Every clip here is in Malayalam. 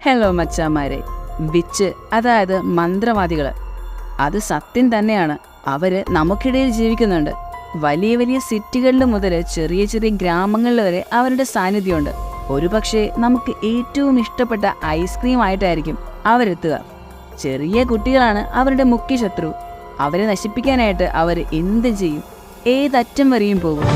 ഹലോ മച്ചാമാരെ, വിച്ച് അതായത് മന്ത്രവാദികൾ, അത് സത്യം തന്നെയാണ്. അവര് നമുക്കിടയിൽ ജീവിക്കുന്നുണ്ട്. വലിയ വലിയ സിറ്റികളിൽ മുതൽ ചെറിയ ചെറിയ ഗ്രാമങ്ങളിൽ വരെ അവരുടെ സാന്നിധ്യമുണ്ട്. ഒരുപക്ഷെ നമുക്ക് ഏറ്റവും ഇഷ്ടപ്പെട്ട ഐസ്ക്രീം ആയിട്ടായിരിക്കും അവരെത്തുക. ചെറിയ കുട്ടികളാണ് അവരുടെ മുഖ്യ ശത്രു. അവരെ നശിപ്പിക്കാനായിട്ട് അവർ എന്ത് ചെയ്യും, ഏതറ്റം വരെയും പോകും.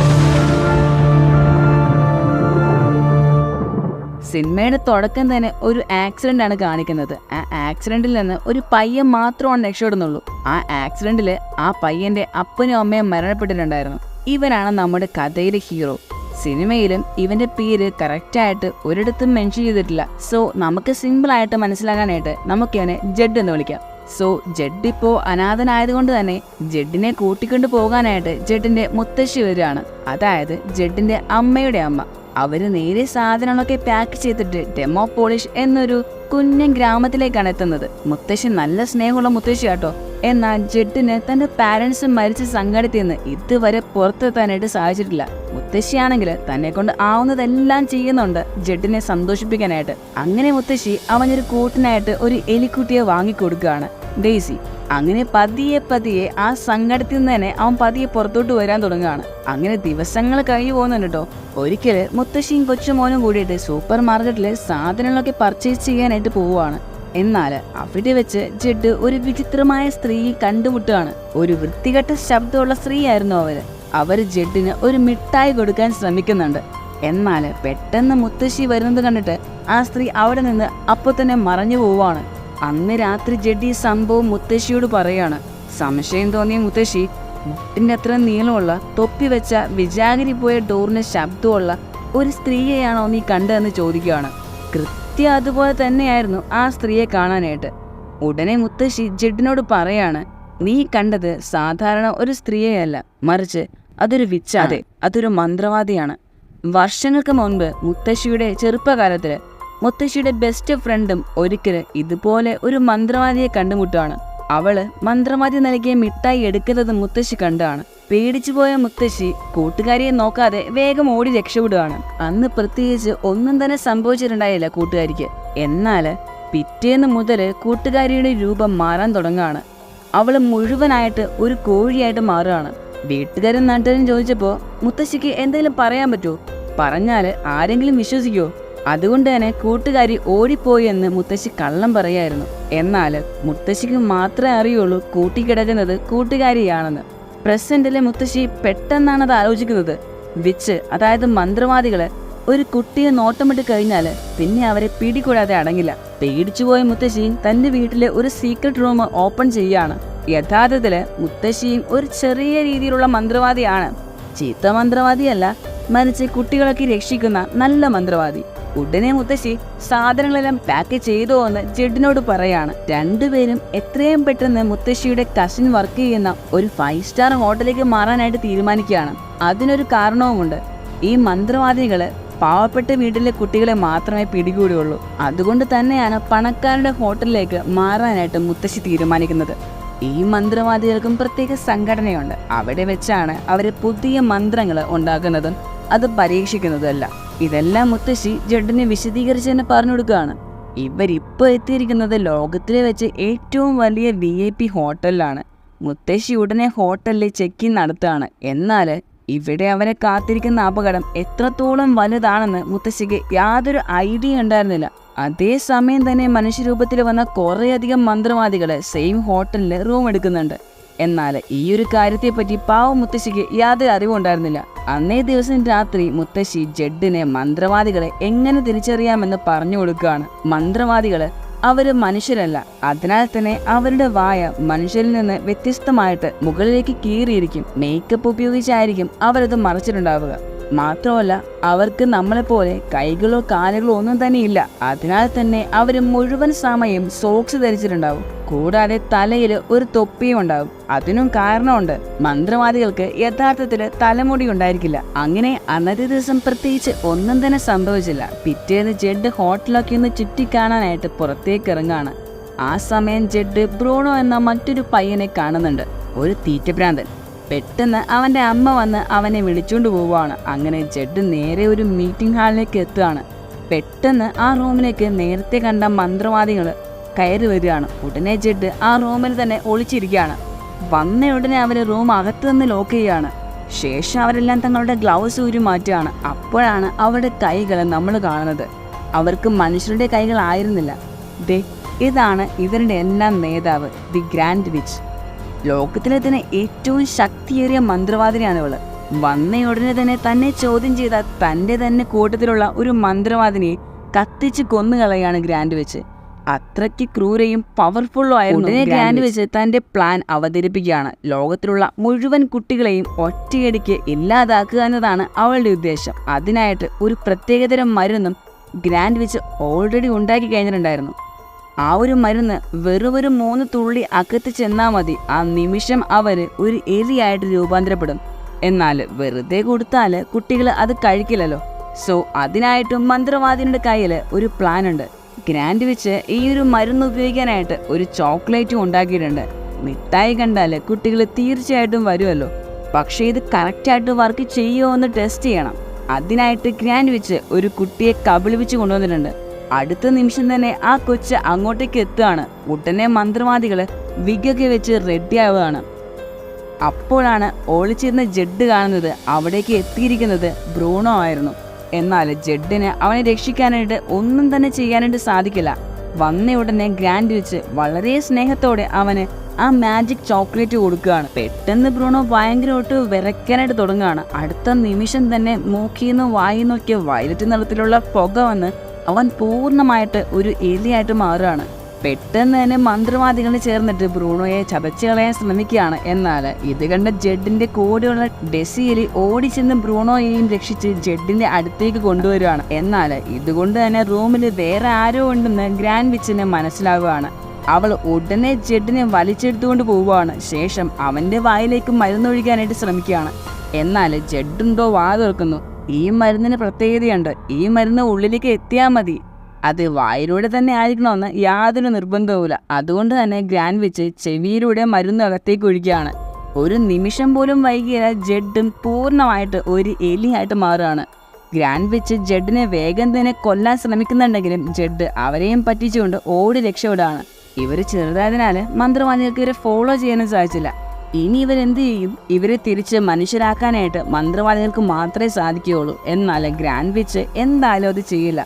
സിനിമയുടെ തുടക്കം തന്നെ ഒരു ആക്സിഡന്റ് ആണ് കാണിക്കുന്നത്. ആ ആക്സിഡന്റിൽ നിന്ന് ഒരു പയ്യൻ മാത്രമാണ് രക്ഷപ്പെടുന്നുള്ളൂ. ആ ആക്സിഡന്റിൽ ആ പയ്യന്റെ അപ്പനും അമ്മയും മരണപ്പെട്ടിട്ടുണ്ടായിരുന്നു. ഇവനാണ് നമ്മുടെ കഥയിലെ ഹീറോ. സിനിമയിലും ഇവന്റെ പേര് കറക്റ്റായിട്ട് ഒരിടത്തും മെൻഷൻ ചെയ്തിട്ടില്ല. സോ നമുക്ക് സിമ്പിളായിട്ട് മനസ്സിലാക്കാനായിട്ട് നമുക്ക് ഇവനെ ജഡ് എന്ന് വിളിക്കാം. സോ ജഡ് ഇപ്പോ അനാഥനായതുകൊണ്ട് തന്നെ ജഡിനെ കൂട്ടിക്കൊണ്ടു പോകാനായിട്ട് ജഡിന്റെ മുത്തശ്ശി വരികയാണ്. അതായത് ജഡിന്റെ അമ്മയുടെ അമ്മ. അവര് നേരെ സാധനങ്ങളൊക്കെ പാക്ക് ചെയ്തിട്ട് ഡെമോ പോളിഷ് എന്നൊരു കുഞ്ഞൻ ഗ്രാമത്തിലേക്കാണ് എത്തുന്നത്. മുത്തശ്ശി നല്ല സ്നേഹമുള്ള മുത്തശ്ശി കേട്ടോ. എന്നാൽ ജഡിന് തന്റെ പാരന്റ്സ് മരിച്ച സങ്കടത്തിൽ നിന്ന് ഇതുവരെ പുറത്തെത്താനായിട്ട് സാധിച്ചിട്ടില്ല. മുത്തശ്ശിയാണെങ്കിൽ തന്നെ കൊണ്ട് ആവുന്നതെല്ലാം ചെയ്യുന്നുണ്ട് ജഡിനെ സന്തോഷിപ്പിക്കാനായിട്ട്. അങ്ങനെ മുത്തശ്ശി അവനൊരു കൂട്ടിനായിട്ട് ഒരു എലിക്കുട്ടിയെ വാങ്ങിക്കൊടുക്കുകയാണ്, ഡെയ്സി. അങ്ങനെ പതിയെ പതിയെ ആ സങ്കടത്തിൽ നിന്ന് തന്നെ അവൻ പതിയെ പുറത്തോട്ട് വരാൻ തുടങ്ങുകയാണ്. അങ്ങനെ ദിവസങ്ങൾ കഴിഞ്ഞു പോകുന്നുണ്ട് കേട്ടോ. ഒരിക്കല് മുത്തശ്ശിയും കൊച്ചുമോനും കൂടിയിട്ട് സൂപ്പർ മാർക്കറ്റില് സാധനങ്ങളൊക്കെ പർച്ചേസ് ചെയ്യാനായിട്ട് പോവുകയാണ്. എന്നാൽ അവിടെ വെച്ച് ജഡ് ഒരു വിചിത്രമായ സ്ത്രീയെ കണ്ടുമുട്ടുകയാണ്. ഒരു വൃത്തികെട്ട ശബ്ദമുള്ള സ്ത്രീയായിരുന്നു അവര് ജഡിന് ഒരു മിഠായി കൊടുക്കാൻ ശ്രമിക്കുന്നുണ്ട്. എന്നാൽ പെട്ടെന്ന് മുത്തശ്ശി വരുന്നത് കണ്ടിട്ട് ആ സ്ത്രീ അവിടെ നിന്ന് അപ്പൊ തന്നെ മറഞ്ഞു പോവാണ്. അന്ന് രാത്രി ജഡി സംഭവം മുത്തശ്ശിയോട് പറയാണ്. സംശയം തോന്നിയ മുത്തശ്ശി മുട്ടിന്റെ അത്ര നീളമുള്ള തൊപ്പി വെച്ച വിജാഗിരി പോയ ഡോറിന് ശബ്ദമുള്ള ഒരു സ്ത്രീയെയാണോ നീ കണ്ടതെന്ന് ചോദിക്കുകയാണ്. കൃത്യം അതുപോലെ തന്നെയായിരുന്നു ആ സ്ത്രീയെ കാണാനായിട്ട്. ഉടനെ മുത്തശ്ശി ജഡിനോട് പറയാണ്, നീ കണ്ടത് സാധാരണ ഒരു സ്ത്രീയെയല്ല, മറിച്ച് അതൊരു വിച്ചാതെ, അതൊരു മന്ത്രവാദിയാണ്. വർഷങ്ങൾക്ക് മുൻപ് മുത്തശ്ശിയുടെ ചെറുപ്പകാലത്തില് മുത്തശ്ശിയുടെ ബെസ്റ്റ് ഫ്രണ്ടും ഒരിക്കൽ ഇതുപോലെ ഒരു മന്ത്രവാദിയെ കണ്ടുമുട്ടുകയാണ്. അവള് മന്ത്രവാദി നൽകിയ മിഠായി എടുക്കുന്നത് മുത്തശ്ശി കണ്ടാണ്. പേടിച്ചു പോയ മുത്തശ്ശി കൂട്ടുകാരിയെ നോക്കാതെ വേഗം ഓടി രക്ഷപ്പെടുകയാണ്. അന്ന് പ്രത്യേകിച്ച് ഒന്നും തന്നെ സംഭവിച്ചിട്ടുണ്ടായില്ല കൂട്ടുകാരിക്ക്. എന്നാൽ പിറ്റേന്ന് മുതൽ കൂട്ടുകാരിയുടെ രൂപം മാറാൻ തുടങ്ങുകയാണ്. അവള് മുഴുവനായിട്ട് ഒരു കോഴിയായിട്ട് മാറുകയാണ്. വീട്ടുകാരും നാട്ടുകാരും ചോദിച്ചപ്പോൾ മുത്തശ്ശിക്ക് എന്തെങ്കിലും പറയാൻ പറ്റുമോ? പറഞ്ഞാൽ ആരെങ്കിലും വിശ്വസിക്കുമോ? അതുകൊണ്ട് തന്നെ കൂട്ടുകാരി ഓടിപ്പോയി എന്ന് മുത്തശ്ശി കള്ളം പറയായിരുന്നു. എന്നാൽ മുത്തശ്ശിക്ക് മാത്രമേ അറിയുള്ളൂ കൂട്ടിക്കിടക്കുന്നത് കൂട്ടുകാരിയാണെന്ന്. പ്രസന്റിലെ മുത്തശ്ശി പെട്ടെന്നാണത് ആലോചിക്കുന്നത്. വിച്ച് അതായത് മന്ത്രവാദികള് ഒരു കുട്ടിയെ നോട്ടമിട്ട് കഴിഞ്ഞാൽ പിന്നെ അവരെ പിടികൂടാതെ അടങ്ങില്ല. പേടിച്ചുപോയ മുത്തശ്ശി തന്റെ വീട്ടിലെ ഒരു സീക്രട്ട് റൂം ഓപ്പൺ ചെയ്യാണ്. യഥാർത്ഥത്തില് മുത്തശ്ശിയും ഒരു ചെറിയ രീതിയിലുള്ള മന്ത്രവാദിയാണ്. ചീത്ത മന്ത്രവാദിയല്ല, മറിച്ച് കുട്ടികളൊക്കെ രക്ഷിക്കുന്ന നല്ല മന്ത്രവാദി. ഉടനെ മുത്തശ്ശി സാധനങ്ങളെല്ലാം പാക്ക് ചെയ്തോ എന്ന് ജഡിനോട് പറയാണ്. രണ്ടുപേരും എത്രയും പെട്ടെന്ന് മുത്തശ്ശിയുടെ കസിൻ വർക്ക് ചെയ്യുന്ന ഒരു 5 സ്റ്റാർ ഹോട്ടലിലേക്ക് മാറാനായിട്ട് തീരുമാനിക്കുകയാണ്. അതിനൊരു കാരണവുമുണ്ട്. ഈ മന്ത്രവാദികള് പാവപ്പെട്ട വീട്ടിലെ കുട്ടികളെ മാത്രമേ പിടികൂടുകയുള്ളൂ. അതുകൊണ്ട് തന്നെയാണ് പണക്കാരുടെ ഹോട്ടലിലേക്ക് മാറാനായിട്ട് മുത്തശ്ശി തീരുമാനിക്കുന്നത്. ഈ മന്ത്രവാദികൾക്കും പ്രത്യേക സംഘടനയുണ്ട്. അവിടെ വെച്ചാണ് അവര് പുതിയ മന്ത്രങ്ങൾ ഉണ്ടാക്കുന്നതും അത് പരീക്ഷിക്കുന്നതല്ല. ഇതെല്ലാം മുത്തശ്ശി ജഡിനെ വിശദീകരിച്ച് തന്നെ പറഞ്ഞു കൊടുക്കുകയാണ്. ഇവരിപ്പോൾ എത്തിയിരിക്കുന്നത് ലോകത്തിലെ വെച്ച് ഏറ്റവും വലിയ VIP ഹോട്ടലിലാണ്. മുത്തശ്ശി ഉടനെ ഹോട്ടലിൽ ചെക്ക് ഇൻ നടത്തുകയാണ്. എന്നാൽ ഇവിടെ അവരെ കാത്തിരിക്കുന്ന അപകടം എത്രത്തോളം വലുതാണെന്ന് മുത്തശ്ശിക്ക് യാതൊരു ഐഡിയ ഉണ്ടായിരുന്നില്ല. അതേസമയം തന്നെ മനുഷ്യരൂപത്തിൽ വന്ന കുറേയധികം മന്ത്രവാദികള് സെയിം ഹോട്ടലിൽ റൂം എടുക്കുന്നുണ്ട്. എന്നാൽ ഈ ഒരു കാര്യത്തെപ്പറ്റി പാവം മുത്തശ്ശിക്ക് യാതൊരു അറിവുണ്ടായിരുന്നില്ല. അന്നേ ദിവസം രാത്രി മുത്തശ്ശി ജഡിനെ മന്ത്രവാദികളെ എങ്ങനെ തിരിച്ചറിയാമെന്ന് പറഞ്ഞു കൊടുക്കുകയാണ്. മന്ത്രവാദികള് അവര് മനുഷ്യരല്ല, അതിനാൽ തന്നെ അവരുടെ വായ മനുഷ്യരിൽ നിന്ന് വ്യത്യസ്തമായിട്ട് മുകളിലേക്ക് കീറിയിരിക്കും. മേക്കപ്പ് ഉപയോഗിച്ചായിരിക്കും അവരത് മറച്ചിട്ടുണ്ടാവുക. മാത്രമല്ല അവർക്ക് നമ്മളെപ്പോലെ കൈകളോ കാലുകളോ ഒന്നും തന്നെ ഇല്ല. അതിനാൽ തന്നെ അവര് മുഴുവൻ സമയം സോക്സ് ധരിച്ചിട്ടുണ്ടാവും. കൂടാതെ തലയിൽ ഒരു തൊപ്പിയും ഉണ്ടാവും. അതിനും കാരണമുണ്ട്. മന്ത്രവാദികൾക്ക് യഥാർത്ഥത്തില് തലമുടി ഉണ്ടായിരിക്കില്ല. അങ്ങനെ അന്നത്തെ ദിവസം പ്രത്യേകിച്ച് ഒന്നും തന്നെ സംഭവിച്ചില്ല. പിറ്റേന്ന് ജഡ് ഹോട്ടലൊക്കെ ഒന്ന് ചുറ്റിക്കാണാനായിട്ട് പുറത്തേക്ക് ഇറങ്ങാണ്. ആ സമയം ജഡ് ബ്രൂണോ എന്ന മറ്റൊരു പയ്യനെ കാണുന്നുണ്ട്, ഒരു തീറ്റഭ്രാന്തൻ. പെട്ടെന്ന് അവന്റെ അമ്മ വന്ന് അവനെ വിളിച്ചുകൊണ്ട് പോവുകയാണ്. അങ്ങനെ ജഡ് നേരെ ഒരു മീറ്റിംഗ് ഹാളിലേക്ക് എത്തുകയാണ്. പെട്ടെന്ന് ആ റൂമിലേക്ക് നേരത്തെ കണ്ട മന്ത്രവാദികൾ കയറി വരികയാണ്. ഉടനെ ജെഡ് ആ റൂമിൽ തന്നെ ഒളിച്ചിരിക്കുകയാണ്. വന്ന ഉടനെ അവർ റൂം അകത്ത് നിന്ന് ലോക്ക് ചെയ്യുകയാണ്. ശേഷം അവരെല്ലാം തങ്ങളുടെ ഗ്ലൗസ് ഊരി മാറ്റുകയാണ്. അപ്പോഴാണ് അവരുടെ കൈകൾ നമ്മൾ കാണുന്നത്. അവർക്ക് മനുഷ്യരുടെ കൈകളായിരുന്നില്ല. ഇതാണ് ഇവരുടെ എല്ലാം നേതാവ്, ദി ഗ്രാൻഡ് വിച്ച്. ലോകത്തിലെ തന്നെ ഏറ്റവും ശക്തിയേറിയ മന്ത്രവാദിനിയാണ് ഇവള്. വന്ന ഉടനെ തന്നെ ചോദ്യം ചെയ്ത തൻ്റെ തന്നെ കൂട്ടത്തിലുള്ള ഒരു മന്ത്രവാദിനിയെ കത്തിച്ച് കൊന്നുകളയാണ് ഗ്രാൻഡ് വിച്ച്. അത്രയ്ക്ക് ക്രൂരയും പവർഫുള്ളും ആയിരുന്നു. ഉടനെ ഗ്രാൻഡ് വിച്ച് തൻ്റെ പ്ലാൻ അവതരിപ്പിക്കുകയാണ്. ലോകത്തിലുള്ള മുഴുവൻ കുട്ടികളെയും ഒറ്റയടിക്ക് ഇല്ലാതാക്കുക എന്നതാണ് അവളുടെ ഉദ്ദേശം. അതിനായിട്ട് ഒരു പ്രത്യേകതരം മരുന്നും ഗ്രാൻഡ് വിച്ച് ഓൾറെഡി ഉണ്ടാക്കി കഴിഞ്ഞിട്ടുണ്ടായിരുന്നു. ആ ഒരു മരുന്ന് വെറുമൊരു 3 തുള്ളി അകത്ത് ചെന്നാൽ മതി, ആ നിമിഷം അവർ ഒരു എലിയായിട്ട് രൂപാന്തരപ്പെടും. എന്നാൽ വെറുതെ കൊടുത്താൽ കുട്ടികൾ അത് കഴിക്കില്ലല്ലോ. സോ അതിനായിട്ടും മന്ത്രവാദിനിയുടെ കയ്യിൽ ഒരു പ്ലാൻ ഉണ്ട്. ഗ്രാൻഡ് വിച്ച് ഈ ഒരു മരുന്ന് ഉപയോഗിക്കാനായിട്ട് ഒരു ചോക്ലേറ്റും ഉണ്ടാക്കിയിട്ടുണ്ട്. മിഠായി കണ്ടാൽ കുട്ടികൾ തീർച്ചയായിട്ടും വരുമല്ലോ. പക്ഷേ ഇത് കറക്റ്റായിട്ട് വർക്ക് ചെയ്യുമോ എന്ന് ടെസ്റ്റ് ചെയ്യണം. അതിനായിട്ട് ഗ്രാൻഡ് വിച്ച് ഒരു കുട്ടിയെ കബളിപ്പിച്ച് കൊണ്ടുവന്നിട്ടുണ്ട്. അടുത്ത നിമിഷം തന്നെ ആ കൊച്ച് അങ്ങോട്ടേക്ക് എത്തുകയാണ്. ഉടനെ മന്ത്രവാദികൾ വിഗൊക്കെ വെച്ച് റെഡി ആവുകയാണ്. അപ്പോഴാണ് ഒളിച്ചിരുന്ന ജെഡ് കാണുന്നത്. അവിടേക്ക് എത്തിയിരിക്കുന്നത് ബ്രൂണോ ആയിരുന്നു. എന്നാൽ ജെഡിന് അവനെ രക്ഷിക്കാനായിട്ട് ഒന്നും തന്നെ ചെയ്യാനായിട്ട് സാധിക്കില്ല. വന്ന ഉടനെ ഗ്രാൻഡ് വിച്ച് വളരെ സ്നേഹത്തോടെ അവന് ആ മാജിക് ചോക്ലേറ്റ് കൊടുക്കുകയാണ്. പെട്ടെന്ന് ബ്രൂണോ ഭയങ്കരമായിട്ട് വിറയ്ക്കാനായിട്ട് തുടങ്ങുകയാണ്. അടുത്ത നിമിഷം തന്നെ മൂക്കിന്ന് വായിന്നൊക്കെ വയലറ്റ് നിറത്തിലുള്ള പുക വന്ന് അവൻ പൂർണ്ണമായിട്ട് ഒരു എലിയായിട്ട് മാറുകയാണ്. പെട്ടെന്ന് തന്നെ മന്ത്രവാദികൾ ചേർന്നിട്ട് ബ്രൂണോയെ ചതച്ചു കളയാൻ ശ്രമിക്കുകയാണ്. എന്നാൽ ഇത് കണ്ട ജെഡിന്റെ കൂടെയുള്ള ഡെസിയലി ഓടിച്ചെന്ന് ബ്രൂണോയെയും രക്ഷിച്ച് ജെഡിന്റെ അടുത്തേക്ക് കൊണ്ടുവരികയാണ്. എന്നാൽ ഇതുകൊണ്ട് തന്നെ റൂമിൽ വേറെ ആരോ ഉണ്ടെന്ന് ഗ്രാൻഡ് വിച്ചിന് മനസ്സിലാവുകയാണ്. അവൾ ഉടനെ ജെഡിനെ വലിച്ചെടുത്തുകൊണ്ട് പോവുകയാണ്. ശേഷം അവന്റെ വായിലേക്ക് മരുന്നൊഴിക്കാനായിട്ട് ശ്രമിക്കുകയാണ്. എന്നാൽ ജെഡുണ്ടോ വാ തുറക്കുന്നു. ഈ മരുന്നിന് പ്രത്യേകതയുണ്ട്. ഈ മരുന്ന് ഉള്ളിലേക്ക് എത്തിയാൽ മതി, അത് വായിലൂടെ തന്നെ ആയിരിക്കണമെന്ന് യാതൊരു നിർബന്ധവുമില്ല. അതുകൊണ്ട് തന്നെ ഗ്രാൻഡ് വിച്ച് ചെവിയിലൂടെ മരുന്ന് അകത്തേക്ക് ഒഴിക്കുകയാണ്. ഒരു നിമിഷം പോലും വൈകിയ ജെഡും പൂർണ്ണമായിട്ട് ഒരു എലിയായിട്ട് മാറുകയാണ്. ഗ്രാൻഡ് വിച്ച് ജെഡിനെ വേഗം തന്നെ കൊല്ലാൻ ശ്രമിക്കുന്നുണ്ടെങ്കിലും ജെഡ് അവരെയും പറ്റിച്ചുകൊണ്ട് ഓടി രക്ഷപ്പെടുകയാണ്. ഇവർ ചെറുതായതിനാൽ മന്ത്രവാദികൾക്ക് ഇവരെ ഫോളോ ചെയ്യാനും സാധിച്ചില്ല. ഇനി ഇവരെന്ത് ചെയ്യും? ഇവരെ തിരിച്ച് മനുഷ്യരാക്കാനായിട്ട് മന്ത്രവാദികൾക്ക് മാത്രമേ സാധിക്കുകയുള്ളൂ. എന്നാൽ ഗ്രാൻഡ് വിച്ച് എന്തായാലും അത് ചെയ്യില്ല.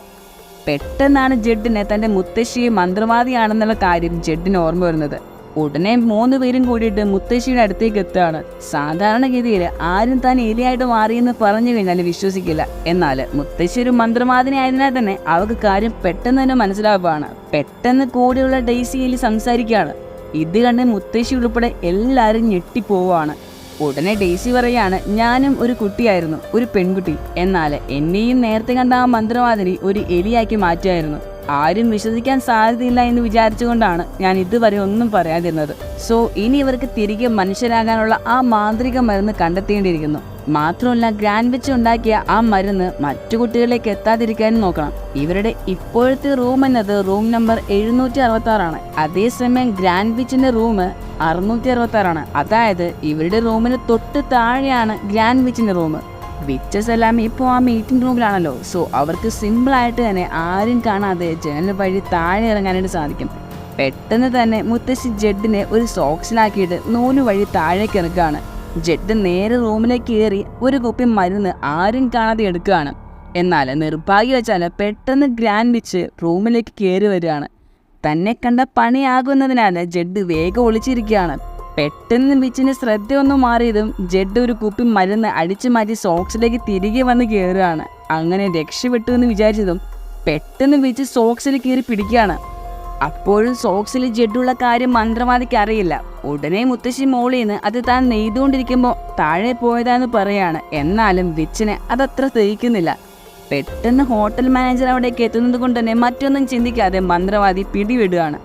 പെട്ടെന്നാണ് ജെഡിനെ തൻ്റെ മുത്തശ്ശിയെ മന്ത്രവാദിയാണെന്നുള്ള കാര്യം ജെഡിന് ഓർമ്മ വരുന്നത്. ഉടനെ 3 പേരും കൂടിയിട്ട് മുത്തശ്ശിയുടെ അടുത്തേക്ക് എത്തുകയാണ്. സാധാരണഗതിയിൽ ആരും താൻ എലിയായിട്ട് മാറിയെന്ന് പറഞ്ഞു കഴിഞ്ഞാൽ വിശ്വസിക്കില്ല. എന്നാൽ മുത്തശ്ശി ഒരു മന്ത്രവാദിനി ആയതിനാൽ തന്നെ അവർക്ക് കാര്യം പെട്ടെന്ന് തന്നെ മനസ്സിലാവുകയാണ്. പെട്ടെന്ന് കൂടെയുള്ള ഡെയ്സി എലി സംസാരിക്കുകയാണ്. ഇത് കണ്ട് മുത്തശ്ശി ഉൾപ്പെടെ എല്ലാവരും ഞെട്ടിപ്പോവുകയാണ്. ഉടനെ ഡെയ്സി പറയാണ്, ഞാനും ഒരു കുട്ടിയായിരുന്നു, ഒരു പെൺകുട്ടി. എന്നാൽ എന്നെയും നേരത്തെ കണ്ട ആ മന്ത്രവാദിനി ഒരു എലിയാക്കി മാറ്റുമായിരുന്നു. ആരും വിശ്വസിക്കാൻ സാധ്യതയില്ല എന്ന് വിചാരിച്ചുകൊണ്ടാണ് ഞാൻ ഇതുവരെ ഒന്നും പറയാതിരുന്നത്. സോ ഇനി ഇവർക്ക് തിരികെ മനുഷ്യരാകാനുള്ള ആ മാന്ത്രിക മരുന്ന് കണ്ടെത്തേണ്ടിയിരിക്കുന്നു. മാത്രമല്ല ഗ്രാൻഡ് വിച്ച് ഉണ്ടാക്കിയ ആ മരുന്ന് മറ്റു കുട്ടികളിലേക്ക് എത്താതിരിക്കാനും നോക്കണം. ഇവരുടെ ഇപ്പോഴത്തെ റൂം എന്നത് റൂം നമ്പർ 766 അതേസമയം ഗ്രാൻഡ് വിച്ചിന്റെ റൂം 666. അതായത് ഇവരുടെ റൂമിന് തൊട്ട് താഴെയാണ് ഗ്രാൻഡ് വിച്ചിന്റെ റൂം. വിച്ചസ് എല്ലാം ഇപ്പോൾ ആ മീറ്റിംഗ് റൂമിലാണല്ലോ. സോ അവർക്ക് സിമ്പിളായിട്ട് തന്നെ ആരും കാണാതെ ജനൽ വഴി താഴെ ഇറങ്ങാനായിട്ട് സാധിക്കും. പെട്ടെന്ന് തന്നെ മുത്തശ്ശി ജെഡിനെ ഒരു സോക്സിലാക്കിയിട്ട് 9 വഴി താഴേക്ക് ഇറക്കുകയാണ്. ജെഡ് നേരെ റൂമിലേക്ക് കയറി ഒരു കുപ്പി മരുന്ന് ആരും കാണാതെ എടുക്കുകയാണ്. എന്നാൽ നിർഭാഗ്യവശാൽ പെട്ടെന്ന് ഗ്രാൻഡ് വിച്ച് റൂമിലേക്ക് കയറി വരികയാണ്. തന്നെ കണ്ട പണിയാകുന്നതിനാൽ ജെഡ് വേഗം ഒളിച്ചിരിക്കുകയാണ്. പെട്ടെന്ന് വിച്ചിൻ്റെ ശ്രദ്ധയൊന്നും മാറിയതും ജെഡ് ഒരു കുപ്പി മരുന്ന് അടിച്ചു മാറ്റി സോക്സിലേക്ക് തിരികെ വന്ന് കയറുകയാണ്. അങ്ങനെ രക്ഷപ്പെട്ടു എന്ന് വിചാരിച്ചതും പെട്ടെന്ന് വിച്ച് സോക്സിൽ കയറി പിടിക്കുകയാണ്. അപ്പോഴും സോക്സിൽ ജെഡുള്ള കാര്യം മന്ത്രവാദിക്ക് അറിയില്ല. ഉടനെ മുത്തശ്ശി മോളിന്ന് അത് താൻ നെയ്തുകൊണ്ടിരിക്കുമ്പോൾ താഴെ പോയതാന്ന് പറയാണ്. എന്നാലും വിച്ചിനെ അതത്ര ദഹിക്കുന്നില്ല. പെട്ടെന്ന് ഹോട്ടൽ മാനേജർ അവിടേക്ക് എത്തുന്നത് കൊണ്ട് തന്നെ മറ്റൊന്നും ചിന്തിക്കാതെ മന്ത്രവാദി പിടിവിടുകയാണ്.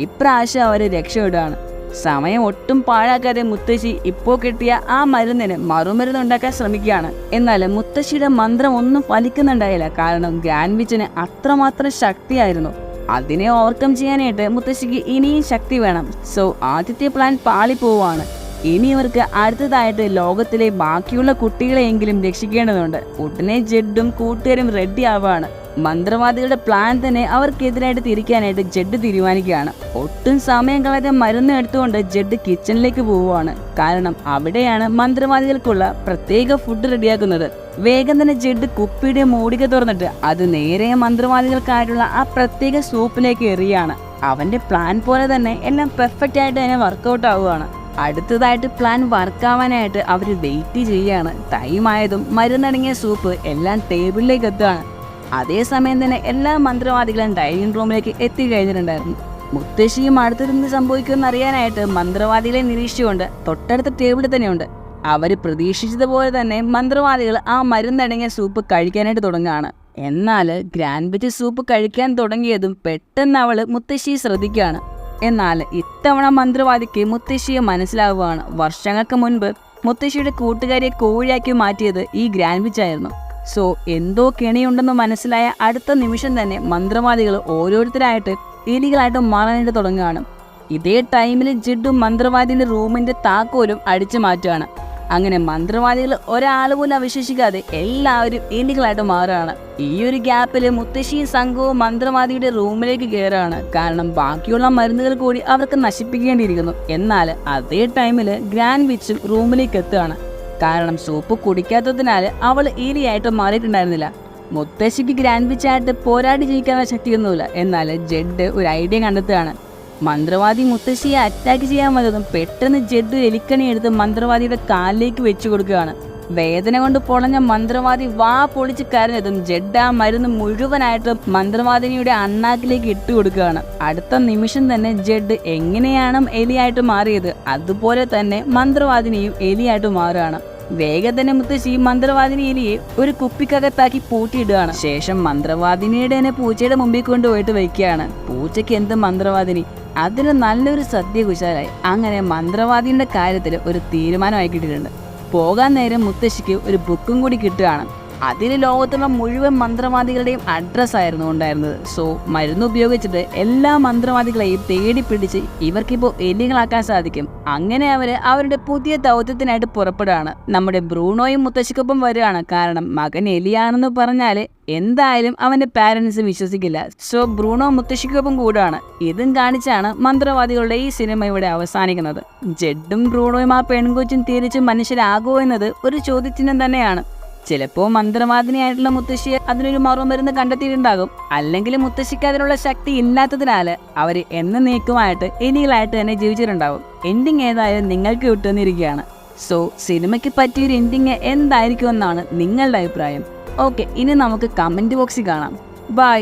ഇപ്രാവശ്യം അവർ രക്ഷപ്പെടുകയാണ്. സമയം ഒട്ടും പാഴാക്കാതെ മുത്തശ്ശി ഇപ്പോൾ കിട്ടിയ ആ മരുന്നിന് മറുമരുന്ന് ഉണ്ടാക്കാൻ ശ്രമിക്കുകയാണ്. എന്നാൽ മുത്തശ്ശിയുടെ മന്ത്രം ഒന്നും ഫലിക്കുന്നുണ്ടായില്ല. കാരണം ഗ്രാൻഡ് വിച്ചിന് അത്രമാത്രം ശക്തിയായിരുന്നു. അതിനെ ഓവർകം ചെയ്യാനായിട്ട് മുത്തശ്ശിക്ക് ഇനിയും ശക്തി വേണം. സോ ആദ്യത്തെ പ്ലാൻ പാളിപ്പോവാണ്. ഇനി ഇവർക്ക് അടുത്തതായിട്ട് ലോകത്തിലെ ബാക്കിയുള്ള കുട്ടികളെയെങ്കിലും രക്ഷിക്കേണ്ടതുണ്ട്. ഉടനെ ജെഡും കൂട്ടുകാരും റെഡി ആവുകയാണ്. മന്ത്രവാദികളുടെ പ്ലാൻ തന്നെ അവർക്കെതിരായിട്ട് തിരിക്കാനായിട്ട് ജെഡ് തീരുമാനിക്കുകയാണ്. ഒട്ടും സമയം കളയാതെ മരുന്ന് എടുത്തുകൊണ്ട് ജെഡ് കിച്ചണിലേക്ക് പോവുകയാണ്. കാരണം അവിടെയാണ് മന്ത്രവാദികൾക്കുള്ള പ്രത്യേക ഫുഡ് റെഡിയാക്കുന്നത്. വേഗം തന്നെ ജെഡ് കുപ്പിയുടെ മൂടിക തുറന്നിട്ട് അത് നേരെ മന്ത്രവാദികൾക്കായിട്ടുള്ള ആ പ്രത്യേക സൂപ്പിലേക്ക് എറിയാണ്. അവന്റെ പ്ലാൻ പോലെ തന്നെ എല്ലാം പെർഫെക്റ്റ് ആയിട്ട് തന്നെ വർക്കൗട്ട് ആവുകയാണ്. അടുത്തതായിട്ട് പ്ലാൻ വർക്കാവാനായിട്ട് അവർ വെയിറ്റ് ചെയ്യുകയാണ്. ടൈമായതും മരുന്നടങ്ങിയ സൂപ്പ് എല്ലാം ടേബിളിലേക്ക് എത്തുകയാണ്. അതേസമയം തന്നെ എല്ലാ മന്ത്രവാദികളും ഡൈനിങ് റൂമിലേക്ക് എത്തിക്കഴിഞ്ഞിട്ടുണ്ടായിരുന്നു. മുത്തശ്ശിയും അടുത്തതെന്ത് സംഭവിക്കുമെന്ന് അറിയാനായിട്ട് മന്ത്രവാദികളെ നിരീക്ഷിച്ചുകൊണ്ട് തൊട്ടടുത്ത ടേബിളിൽ തന്നെയുണ്ട്. അവർ പ്രതീക്ഷിച്ചതുപോലെ തന്നെ മന്ത്രവാദികൾ ആ മരുന്നടങ്ങിയ സൂപ്പ് കഴിക്കാനായിട്ട് തുടങ്ങുകയാണ്. എന്നാൽ ഗ്രാൻഡ് സൂപ്പ് കഴിക്കാൻ തുടങ്ങിയതും പെട്ടെന്ന് അവൾ മുത്തശ്ശിയെ ശ്രദ്ധിക്കുകയാണ്. എന്നാൽ ഇത്തവണ മന്ത്രവാദിക്ക് മുത്തശ്ശിയെ മനസ്സിലാവുകയാണ്. വർഷങ്ങൾക്ക് മുൻപ് മുത്തശ്ശിയുടെ കൂട്ടുകാരിയെ കോഴിയാക്കി മാറ്റിയത് ഈ ഗ്രാൻഡ് ആയിരുന്നു. സോ എന്തോ കെണിയുണ്ടെന്ന് മനസ്സിലായ അടുത്ത നിമിഷം തന്നെ മന്ത്രവാദികൾ ഓരോരുത്തരായിട്ട് എലികളായിട്ട് മാറാനായിട്ട് തുടങ്ങുകയാണ്. ഇതേ ടൈമിൽ ജെഡും മന്ത്രവാദിയുടെ റൂമിന്റെ താക്കോലും അടിച്ചു മാറ്റുകയാണ്. അങ്ങനെ മന്ത്രവാദികൾ ഒരാൾ പോലും അവശേഷിക്കാതെ എല്ലാവരും എലികളായിട്ട് മാറുകയാണ്. ഈ ഒരു ഗ്യാപ്പിൽ മുത്തശ്ശിയും സംഘവും മന്ത്രവാദിയുടെ റൂമിലേക്ക് കയറുകയാണ്. കാരണം ബാക്കിയുള്ള മരുന്നുകൾ കൂടി അവർക്ക് നശിപ്പിക്കേണ്ടിയിരിക്കുന്നു. എന്നാൽ അതേ ടൈമിൽ ഗ്രാൻഡ് വിച്ചും റൂമിലേക്ക് എത്തുകയാണ്. കാരണം സൂപ്പ് കുടിക്കാത്തതിനാൽ അവൾ എലിയായിട്ട് മാറിയിട്ടുണ്ടായിരുന്നില്ല. മുത്തശ്ശിക്ക് ഗ്രാൻഡ് വിച്ചായിട്ട് പോരാടി ജയിക്കാനുള്ള ശക്തിയൊന്നുമില്ല. എന്നാൽ ജെഡ് ഒരു ഐഡിയ കണ്ടെത്തുകയാണ്. മന്ത്രവാദി മുത്തശ്ശിയെ അറ്റാക്ക് ചെയ്യാൻ വന്നതും പെട്ടെന്ന് ജെഡ് എലിക്കണി എടുത്ത് മന്ത്രവാദിയുടെ കാലിലേക്ക് വെച്ചു കൊടുക്കുകയാണ്. വേദന കൊണ്ട് പൊളഞ്ഞ മന്ത്രവാദി വാ പൊളിച്ച് കരഞ്ഞതും ജെഡ് ആ മരുന്ന് മുഴുവനായിട്ട് മന്ത്രവാദിനിയുടെ അണ്ണാക്കിലേക്ക് ഇട്ടു കൊടുക്കുകയാണ്. അടുത്ത നിമിഷം തന്നെ ജെഡ് എങ്ങനെയാണ് എലിയായിട്ട് മാറിയത് അതുപോലെ തന്നെ മന്ത്രവാദിനിയും എലിയായിട്ട് മാറുകയാണ്. വേഗം തന്നെ മുത്തശ്ശി മന്ത്രവാദിനി എലിയെ ഒരു കുപ്പിക്കകത്താക്കി പൂട്ടിയിടുകയാണ്. ശേഷം മന്ത്രവാദിനിയുടെ തന്നെ പൂച്ചയുടെ മുമ്പിൽ കൊണ്ടുപോയിട്ട് വയ്ക്കുകയാണ്. പൂച്ചയ്ക്ക് എന്ത് മന്ത്രവാദിനി, അതിന് നല്ലൊരു സദ്യ കുശാലായി. അങ്ങനെ മന്ത്രവാദിയുടെ കാര്യത്തിൽ ഒരു തീരുമാനമായി കിട്ടിയിട്ടുണ്ട്. പോകാൻ നേരം മുത്തശ്ശിക്ക് ഒരു ബുക്കും കൂടി കിട്ടുകയാണ്. അതിൽ ലോകത്തുള്ള മുഴുവൻ മന്ത്രവാദികളുടെയും അഡ്രസ്സായിരുന്നു ഉണ്ടായിരുന്നത്. സോ മരുന്ന് ഉപയോഗിച്ചിട്ട് എല്ലാ മന്ത്രവാദികളെയും തേടി പിടിച്ച് ഇവർക്കിപ്പോൾ എലികളാക്കാൻ സാധിക്കും. അങ്ങനെ അവരുടെ പുതിയ ദൗത്യത്തിനായിട്ട് പുറപ്പെടുകയാണ്. നമ്മുടെ ബ്രൂണോയും മുത്തശ്ശിക്കൊപ്പം വരികയാണ്. കാരണം മകൻ എലിയാണെന്ന് പറഞ്ഞാൽ എന്തായാലും അവന്റെ പാരന്റ്സ് വിശ്വസിക്കില്ല. സോ ബ്രൂണോ മുത്തശ്ശിക്കൊപ്പം കൂടാണ്. ഇതും കാണിച്ചാണ് മന്ത്രവാദികളുടെ ഈ സിനിമ ഇവിടെ അവസാനിക്കുന്നത്. ജെഡും ബ്രൂണോയും ആ പെൺകൊച്ചും തിരിച്ച് മനുഷ്യരാകുമോ എന്നത് ഒരു ചോദ്യചിഹ്നം തന്നെയാണ്. ചിലപ്പോൾ മന്ത്രവാദിനിയായിട്ടുള്ള മുത്തശ്ശിയെ അതിനൊരു മറുമരുന്ന് കണ്ടെത്തിയിട്ടുണ്ടാകും. അല്ലെങ്കിൽ മുത്തശ്ശിക്ക് അതിനുള്ള ശക്തി ഇല്ലാത്തതിനാൽ അവർ എന്നേക്കുമായിട്ട് എലികളായിട്ട് തന്നെ ജീവിച്ചിട്ടുണ്ടാവും. എൻഡിങ് ഏതായാലും നിങ്ങൾക്ക് വിട്ടുവന്നിരിക്കുകയാണ്. സോ സിനിമയ്ക്ക് പറ്റിയൊരു എൻഡിങ് എന്തായിരിക്കും എന്നാണ് നിങ്ങളുടെ അഭിപ്രായം? ഓക്കെ, ഇനി നമുക്ക് കമന്റ് ബോക്സിൽ കാണാം. ബൈ.